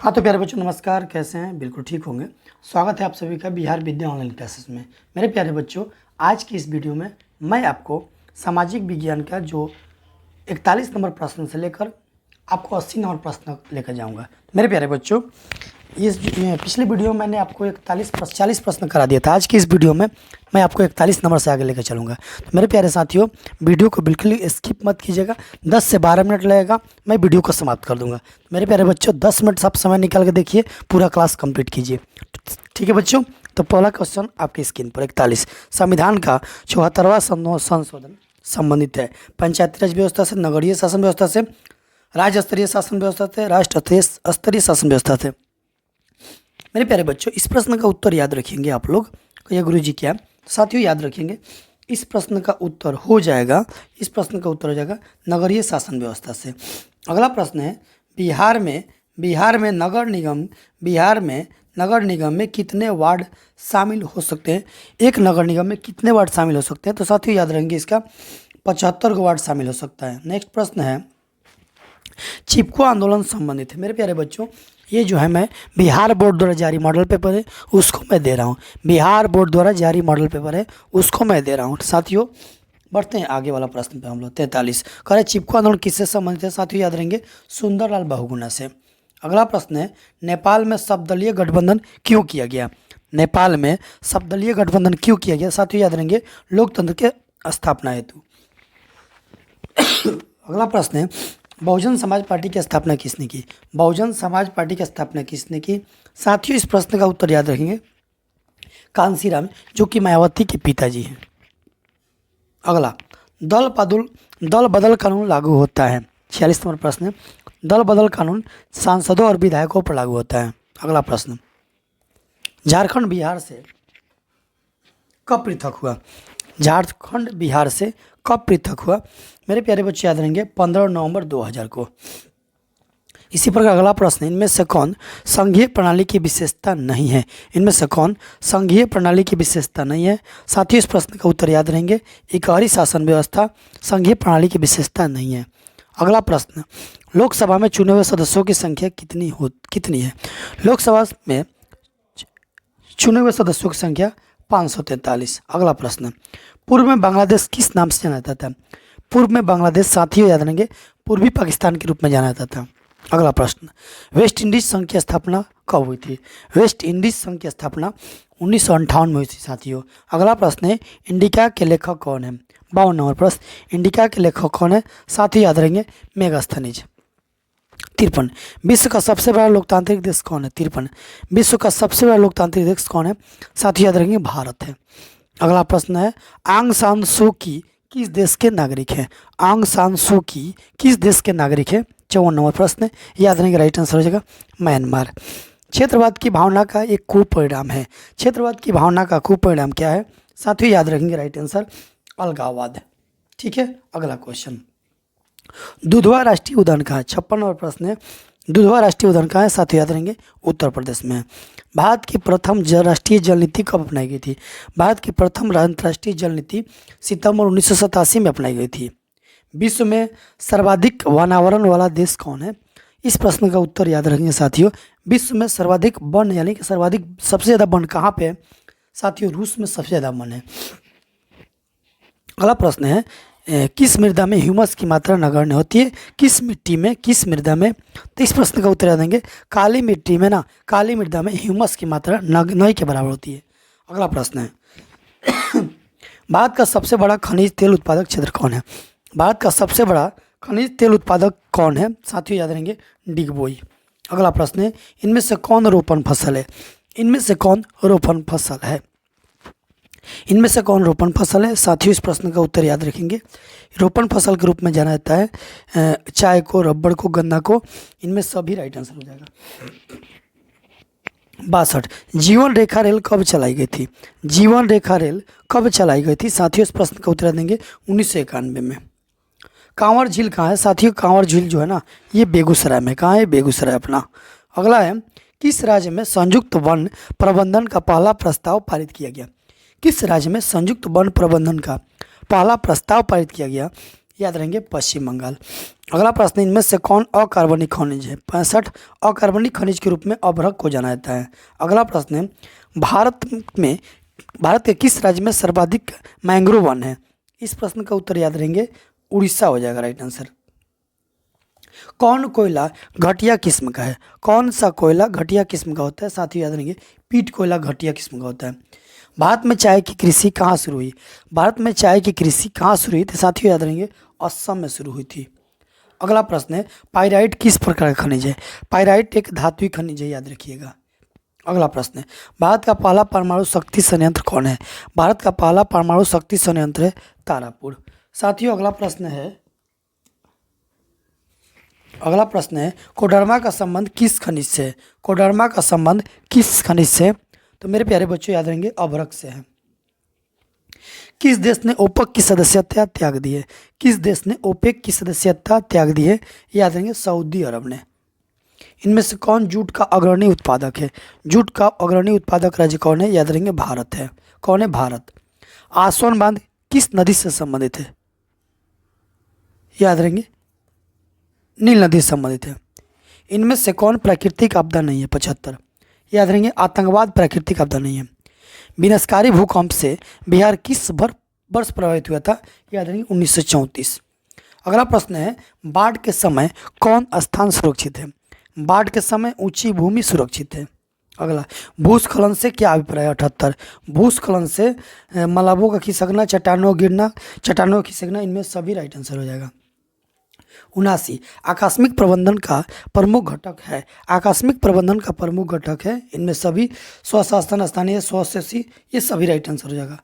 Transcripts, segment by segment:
हाँ तो प्यारे बच्चों नमस्कार, कैसे हैं? बिल्कुल ठीक होंगे। स्वागत है आप सभी का बिहार विद्या ऑनलाइन क्लासेस में। मेरे प्यारे बच्चों, आज की इस वीडियो में मैं आपको सामाजिक विज्ञान का जो 41 नंबर प्रश्न से लेकर आपको 80 नंबर प्रश्न लेकर जाऊंगा। मेरे प्यारे बच्चों, पिछले वीडियो में मैंने आपको 40 प्रश्न करा दिया था। आज की इस वीडियो में मैं आपको 41 नंबर से आगे लेकर चलूँगा। तो मेरे प्यारे साथियों, वीडियो को बिल्कुल ही स्किप मत कीजिएगा। 10 से 12 मिनट लगेगा, मैं वीडियो को समाप्त कर दूँगा। मेरे प्यारे बच्चों, 10 मिनट सब समय निकाल के देखिए, पूरा क्लास कंप्लीट कीजिए। ठीक है बच्चों, तो पहला क्वेश्चन आपकी स्क्रीन पर 41। संविधान का 74वां संशोधन संबंधित है पंचायती राज व्यवस्था से, नगरीय शासन व्यवस्था से, राज्य स्तरीय शासन व्यवस्था से, राष्ट्र स्तरीय शासन व्यवस्था से। मेरे प्यारे बच्चों, इस प्रश्न का उत्तर याद रखेंगे आप लोग। ये गुरुजी क्या साथियों याद रखेंगे, इस प्रश्न का उत्तर हो जाएगा नगरीय शासन व्यवस्था से। अगला प्रश्न है, बिहार में नगर निगम में कितने वार्ड शामिल हो सकते हैं? एक नगर निगम में कितने वार्ड शामिल हो सकते हैं? तो साथियों याद रखेंगे, इसका 75 वार्ड शामिल हो सकता है। नेक्स्ट प्रश्न है, चिपको आंदोलन संबंधित है। मेरे प्यारे बच्चों, ये जो है मैं बिहार बोर्ड द्वारा जारी मॉडल पेपर है उसको मैं दे रहा हूँ। बिहार बोर्ड द्वारा जारी मॉडल पेपर है उसको मैं दे रहा हूँ। साथियों बढ़ते हैं आगे वाला प्रश्न पे हम लोग। 43 कह रहे चिपको आंदोलन किससे संबंधित है? साथियों याद रहेंगे, सुंदरलाल बहुगुणा से। अगला प्रश्न है, नेपाल में सर्वदलीय गठबंधन क्यों किया गया? नेपाल में सर्वदलीय गठबंधन क्यों किया गया? साथियों याद रहेंगे, लोकतंत्र के स्थापना हेतु। अगला प्रश्न है, बहुजन समाज पार्टी की स्थापना किसने की? बहुजन समाज पार्टी की स्थापना किसने की? साथियों इस प्रश्न का उत्तर याद रखेंगे, कांसीराम, जो कि मायावती के पिताजी हैं। अगला, दल बदल कानून लागू होता है। 46 नंबर प्रश्न है, दल बदल कानून सांसदों और विधायकों पर लागू होता है। अगला प्रश्न, झारखंड बिहार से कब पृथक हुआ? झारखंड बिहार से कब पृथक हुआ? मेरे प्यारे बच्चे याद रहेंगे, 15 नवंबर 2000 को। इसी प्रकार अगला प्रश्न, इनमें से कौन संघीय प्रणाली की विशेषता नहीं है? इनमें से कौन संघीय प्रणाली की विशेषता नहीं है? साथियों इस प्रश्न का उत्तर याद रहेंगे, एकहरी शासन व्यवस्था संघीय प्रणाली की विशेषता नहीं है। अगला प्रश्न, लोकसभा में चुने हुए सदस्यों की संख्या कितनी है? लोकसभा में चुने हुए सदस्यों की संख्या 543। अगला प्रश्न, पूर्व में बांग्लादेश किस नाम से जाना जाता था? पूर्व में बांग्लादेश साथियों याद रखेंगे, पूर्वी पाकिस्तान के रूप में जाना जाता था। अगला प्रश्न, वेस्ट इंडीज संघ की स्थापना कब हुई थी? वेस्ट इंडीज संघ की स्थापना 1958 में हुई थी साथियों। अगला प्रश्न है, इंडिका के लेखक कौन है? 52 नंबर प्रश्न, इंडिका के लेखक कौन है? साथियों याद रहेंगे, मेगास्थनीज। 53, विश्व का सबसे बड़ा लोकतांत्रिक देश कौन है? 53, विश्व का सबसे बड़ा लोकतांत्रिक देश कौन है? साथियों याद रहेंगे, भारत है। अगला प्रश्न है, आंग सान सू की किस देश के नागरिक हैं? आंग सान सू की किस देश के नागरिक हैं? 54 नंबर प्रश्न, याद रहेंगे, राइट आंसर हो जाएगा म्यांमार। क्षेत्रवाद की भावना का एक कुपरिणाम है। क्षेत्रवाद की भावना का कुपरिणाम क्या है? साथियों याद रखेंगे, राइट आंसर अलगाववाद। ठीक है, अगला क्वेश्चन, दुधवा राष्ट्रीय उद्यान कहाँ है? 56 नंबर प्रश्न है, दुधवा राष्ट्रीय उद्यान कहाँ है? साथियों याद रहेंगे, उत्तर प्रदेश में। भारत की प्रथम राष्ट्रीय जल नीति कब अपनाई गई थी? भारत की प्रथम राष्ट्रीय जल नीति सितंबर 1987 में अपनाई गई थी। विश्व में सर्वाधिक वनावरण वाला देश कौन है? इस प्रश्न का उत्तर याद रखेंगे साथियों, विश्व में सर्वाधिक वन यानी कि सर्वाधिक सबसे ज़्यादा वन कहाँ पे है? साथियों रूस में सबसे ज़्यादा वन है। अगला प्रश्न है, किस मृदा में ह्यूमस की मात्रा नगण्य होती है? किस मृदा में? तो इस प्रश्न का उत्तर देंगे, काली मृदा में ह्यूमस की मात्रा नई के बराबर होती है। अगला प्रश्न है, भारत का सबसे बड़ा खनिज तेल उत्पादक क्षेत्र कौन है? भारत का सबसे बड़ा खनिज तेल उत्पादक कौन है? साथियों याद रहेंगे, डिगबोई। अगला प्रश्न है, इनमें से कौन रोपण फसल है? इनमें से कौन रोपण फसल है? इनमें से कौन रोपण फसल है? साथियों इस प्रश्न का उत्तर याद रखेंगे, रोपण फसल के रूप में जाना जाता है चाय को, रबड़ को, गन्ना को। इनमें सभी राइट आंसर हो जाएगा। 62, जीवन रेखा रेल कब चलाई गई थी? जीवन रेखा रेल कब चलाई गई थी? साथियों इस प्रश्न का उत्तर देंगे 1991 में। कांवर झील कहाँ है? साथियों कांवर झील जो है ना, ये बेगूसराय में। कहाँ है? बेगूसराय अपना। अगला है, किस राज्य में संयुक्त वन प्रबंधन का पहला प्रस्ताव पारित किया गया? किस राज्य में संयुक्त वन प्रबंधन का पहला प्रस्ताव पारित किया गया? याद रहेंगे पश्चिम बंगाल। अगला प्रश्न, इनमें से कौन अकार्बनिक खनिज है? 65 अकार्बनिक खनिज के रूप में अभ्रक को जाना जाता है। अगला प्रश्न है, भारत के किस राज्य में सर्वाधिक मैंग्रोव वन है? इस प्रश्न का उत्तर याद रहेंगे उड़ीसा हो जाएगा राइट आंसर। कौन कोयला घटिया किस्म का है? कौन सा कोयला घटिया किस्म का होता है? साथियों याद रहेंगे पीट कोयला घटिया किस्म का होता है। भारत में चाय की कृषि कहाँ शुरू हुई? भारत में चाय की कृषि कहाँ शुरू हुई थी? साथियों याद रहेंगे असम में शुरू हुई थी। अगला प्रश्न है, पाइराइट किस प्रकार का खनिज है? पाइराइट एक धात्विक खनिज है, याद रखिएगा। अगला प्रश्न है, भारत का पहला परमाणु शक्ति संयंत्र कौन है? भारत का पहला परमाणु शक्ति संयंत्र है तारापुर। साथियों अगला प्रश्न है कोडरमा का संबंध किस खनिज से है? कोडरमा का संबंध किस खनिज से? तो मेरे प्यारे बच्चों याद रहेंगे अभ्रक से है। किस देश ने ओपेक की सदस्यता त्याग दी है? किस देश ने ओपेक की सदस्यता त्याग दी है? याद रहेंगे सऊदी अरब ने। इनमें से कौन जूट का अग्रणी उत्पादक है? जूट का अग्रणी उत्पादक राज्य कौन है? याद रहेंगे भारत है। कौन है? भारत। आसवन बांध किस नदी से संबंधित है? याद रहेंगे नील नदी से संबंधित है। इनमें से कौन प्राकृतिक आपदा नहीं है? 75 याद रहेंगे आतंकवाद प्राकृतिक आपदा नहीं है। विनाशकारी भूकंप से बिहार किस वर्ष प्रभावित हुआ था? याद रहेंगे 1934। अगला प्रश्न है, बाढ़ के समय कौन स्थान सुरक्षित है? बाढ़ के समय ऊंची भूमि सुरक्षित है। अगला, भूस्खलन से क्या अभिप्राय? 78 भूस्खलन से मलबों का खिसकना, चट्टानों का खिसकना, इनमें सभी राइट आंसर हो जाएगा। 79 आकस्मिक प्रबंधन का प्रमुख घटक है। आकस्मिक प्रबंधन का प्रमुख घटक है, इनमें सभी स्वशासन, स्थानीय स्वशासी, ये सभी राइट आंसर हो जाएगा।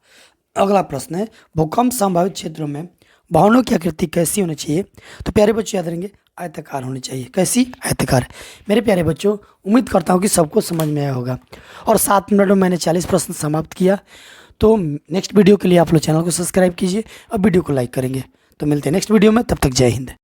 अगला प्रश्न है, भूकंप संभावित क्षेत्रों में भवनों की आकृति कैसी होनी चाहिए? तो प्यारे बच्चों याद रहेंगे आयताकार होनी चाहिए। कैसी? आयताकार। मेरे प्यारे बच्चों उम्मीद करता हूँ कि सबको समझ में आया होगा और 7 मिनट में मैंने 40 प्रश्न समाप्त किया। तो नेक्स्ट वीडियो के लिए आप लोग चैनल को सब्सक्राइब कीजिए और वीडियो को लाइक करेंगे। तो मिलते हैं नेक्स्ट वीडियो में, तब तक जय हिंद।